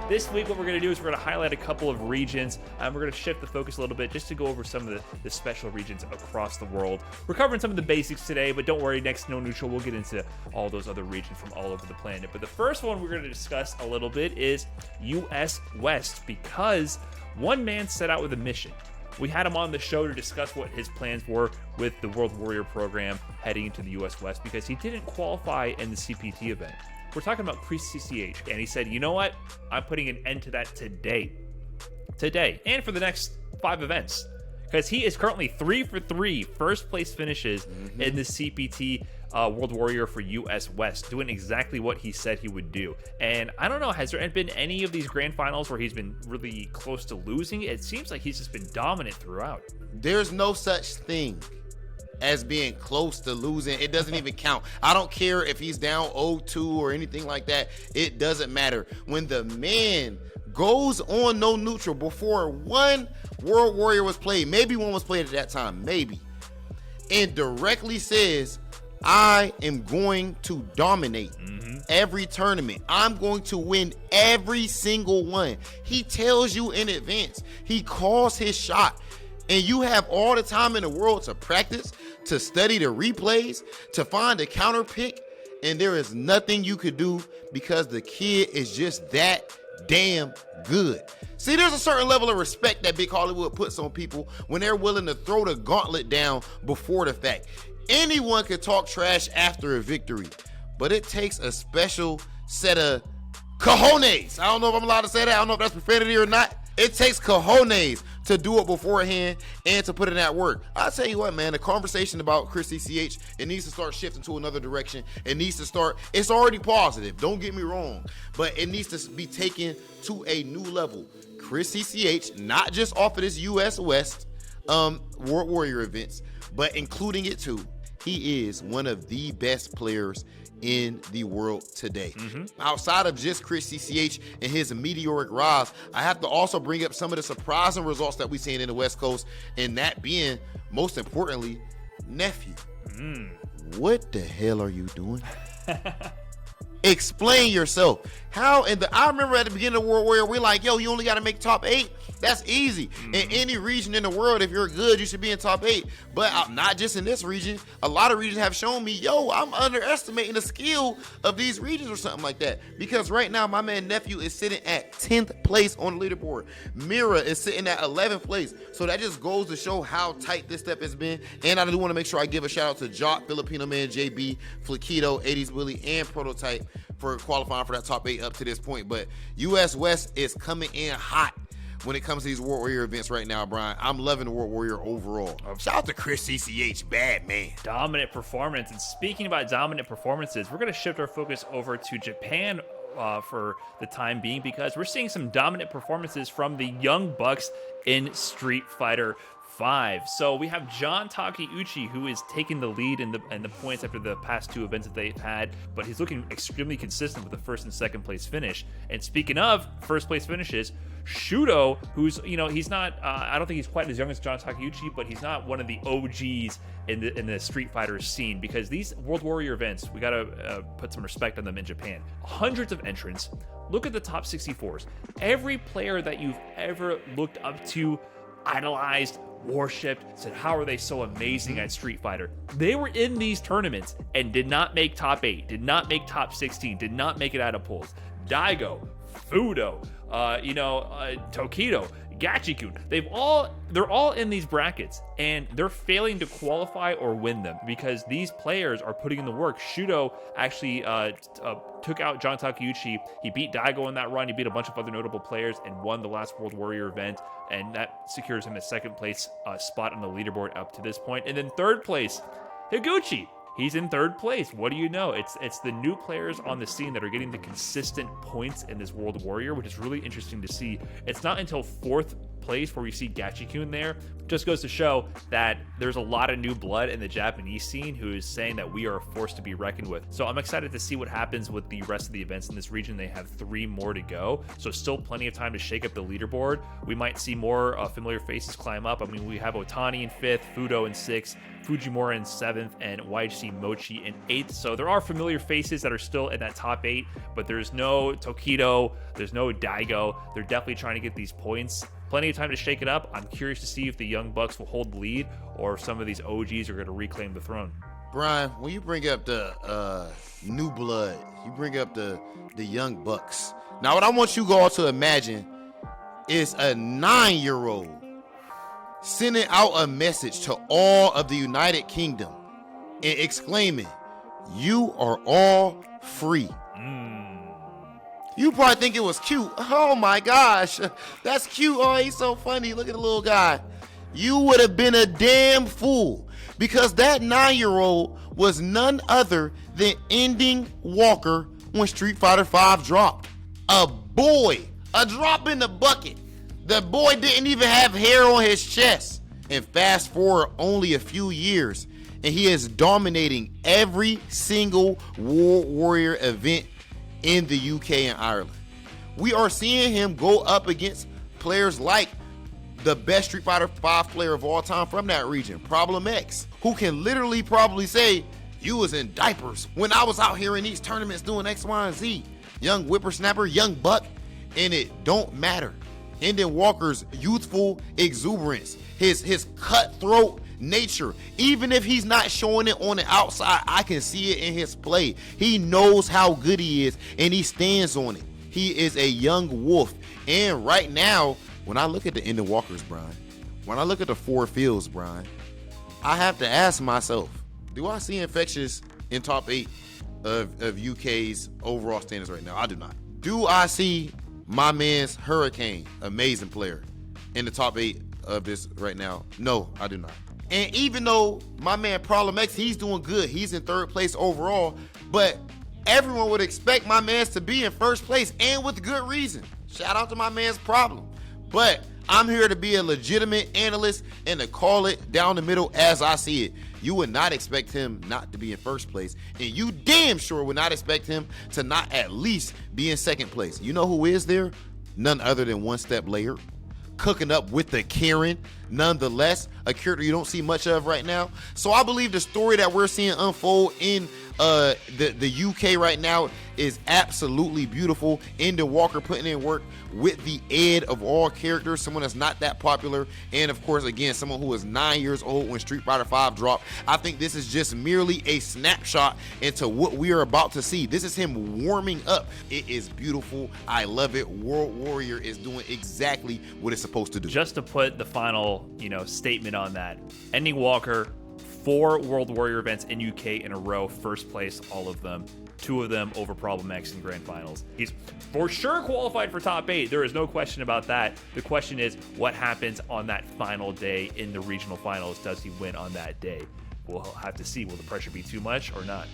This week, what we're going to do is we're going to highlight a couple of regions. We're going to shift the focus a little bit just to go over some of the special regions across the world. We're covering some of the basics today, but don't worry, next No Neutral, we'll get into all those other regions from all over the planet. But the first one we're going to discuss a little bit is US West, because one man set out with a mission. We had him on the show to discuss what his plans were with the World Warrior program heading into the US West, because he didn't qualify in the CPT event. We're talking about Chris CCH, and he said, you know what? I'm putting an end to that today, and for the next 5 events, because he is currently 3 for 3 first place finishes in the CPT World Warrior for US West, doing exactly what he said he would do. And I don't know, has there been any of these grand finals where he's been really close to losing? It seems like he's just been dominant throughout. There's no such thing as being close to losing. It doesn't even count. I don't care if he's down 0-2 or anything like that. It doesn't matter. When the man goes on No Neutral before one World Warrior was played, maybe one was played at that time, maybe, and directly says, I am going to dominate every tournament. I'm going to win every single one. He tells you in advance. He calls his shot. And you have all the time in the world to practice, to study the replays, to find a counter pick, and there is nothing you could do because the kid is just that damn good. See, there's a certain level of respect that Big Hollywood puts on people when they're willing to throw the gauntlet down before the fact. Anyone can talk trash after a victory, but it takes a special set of cojones. I don't know if I'm allowed to say that. I don't know if that's profanity or not. It takes cojones to do it beforehand and to put in that work. I'll tell you what, man, the conversation about Chris CCH, it needs to start shifting to another direction. It needs to start, it's already positive, don't get me wrong, but it needs to be taken to a new level. Chris CCH, not just off of this US West World Warrior events, but including it too. He is one of the best players in the world today. Outside of just Chris CCH and his meteoric rise, I have to also bring up some of the surprising results that we've seen in the West Coast, and that being, most importantly, Nephew. What the hell are you doing? Explain yourself. How? And I remember at the beginning of World Warrior, we're like, yo, you only got to make top 8. That's easy. In any region in the world, if you're good, you should be in top 8. But not just in this region. A lot of regions have shown me, yo, I'm underestimating the skill of these regions or something like that. Because right now, my man Nephew is sitting at 10th place on the leaderboard. Mira is sitting at 11th place. So that just goes to show how tight this step has been. And I do want to make sure I give a shout out to Jock, Filipino Man, JB, Flaquito, 80s Willie, and Prototype for qualifying for that top 8 up to this point. But US West is coming in hot when it comes to these World Warrior events right now, Brian. I'm loving the World Warrior overall. Shout out to Chris CCH, bad man. Dominant performance. And speaking about dominant performances, we're going to shift our focus over to Japan for the time being, because we're seeing some dominant performances from the Young Bucks in Street Fighter 5. So we have John Takeuchi, who is taking the lead in the points after the past 2 events that they've had, but he's looking extremely consistent with the first and second place finish. And speaking of first place finishes, Shudo, who's, he's not, I don't think he's quite as young as John Takeuchi, but he's not one of the OGs in the Street Fighter scene, because these World Warrior events, we gotta put some respect on them in Japan. Hundreds of entrants. Look at the top 64s. Every player that you've ever looked up to, idolized, worshipped, said, how are they so amazing at Street Fighter? They were in these tournaments and did not make top 8, did not make top 16, did not make it out of pools. Daigo, Fudo, Tokido, Gachikun, they're all in these brackets, and they're failing to qualify or win them because these players are putting in the work. Shudo actually took out John Takeuchi. He beat Daigo in that run. He beat a bunch of other notable players and won the last World Warrior event, and that secures him a second place spot on the leaderboard up to this point. And then third place, Higuchi. He's in third place. What do you know? It's the new players on the scene that are getting the consistent points in this World Warrior, which is really interesting to see. It's not until fourth place where we see Gachikun there. Just goes to show that there's a lot of new blood in the Japanese scene who is saying that we are a force to be reckoned with. So I'm excited to see what happens with the rest of the events in this region. They have 3 more to go, so still plenty of time to shake up the leaderboard. We might see more familiar faces climb up. I mean, we have Otani in 5th, Fudo in 6th, Fujimura in 7th, and YHC Mochi in 8th. So there are familiar faces that are still in that top 8, but there's no Tokido, there's no Daigo. They're definitely trying to get these points. Plenty of time to shake it up. I'm curious to see if the Young Bucks will hold the lead or if some of these OGs are going to reclaim the throne. Brian, when you bring up the new blood, you bring up the Young Bucks. Now, what I want you all to imagine is a 9-year-old sending out a message to all of the United Kingdom and exclaiming, "You are all free." You probably think it was cute. Oh my gosh, that's cute. Oh, he's so funny. Look at the little guy. You would have been a damn fool, because that 9-year-old was none other than Ending Walker when Street Fighter V dropped. A boy, a drop in the bucket. The boy didn't even have hair on his chest. And fast forward only a few years, and he is dominating every single World Warrior event in the UK and Ireland. We are seeing him go up against players like the best Street Fighter V player of all time from that region, Problem X, who can literally probably say, "You was in diapers when I was out here in these tournaments doing X, Y, and Z." Young whippersnapper, young buck, and it don't matter. Ending Walker's youthful exuberance, his cutthroat nature, even if he's not showing it on the outside, I can see it in his play. He knows how good he is, and he stands on it. He is a young wolf. And right now, when I look at the Ending Walkers, Brian, when I look at the 4 fields, Brian, I have to ask myself, do I see Infectious in top 8 of UK's overall standings right now? I do not. Do I see my man's Hurricane, amazing player, in the top 8 of this right now? No, I do not. And even though my man Problem X, he's doing good, he's in 3rd place overall, but everyone would expect my man's to be in 1st place, and with good reason. Shout out to my man's Problem. But I'm here to be a legitimate analyst and to call it down the middle as I see it. You would not expect him not to be in 1st place, and you damn sure would not expect him to not at least be in 2nd place. You know who is there? None other than One Step Layer, cooking up with the Karen, nonetheless, a character you don't see much of right now. So I believe the story that we're seeing unfold in the UK right now is absolutely beautiful. Ending Walker putting in work with the Ed of all characters, someone that's not that popular, and of course, again, someone who was 9 years old when Street Fighter V dropped. I think this is just merely a snapshot into what we are about to see. This is him warming up. It is beautiful. I love it. World Warrior is doing exactly what it's supposed to do. Just to put the final, statement on that, Ending Walker, 4 World Warrior events in UK in a row, 1st place, all of them. 2 of them over Problem X in Grand Finals. He's for sure qualified for top 8. There is no question about that. The question is, what happens on that final day in the regional finals? Does he win on that day? We'll have to see. Will the pressure be too much or not?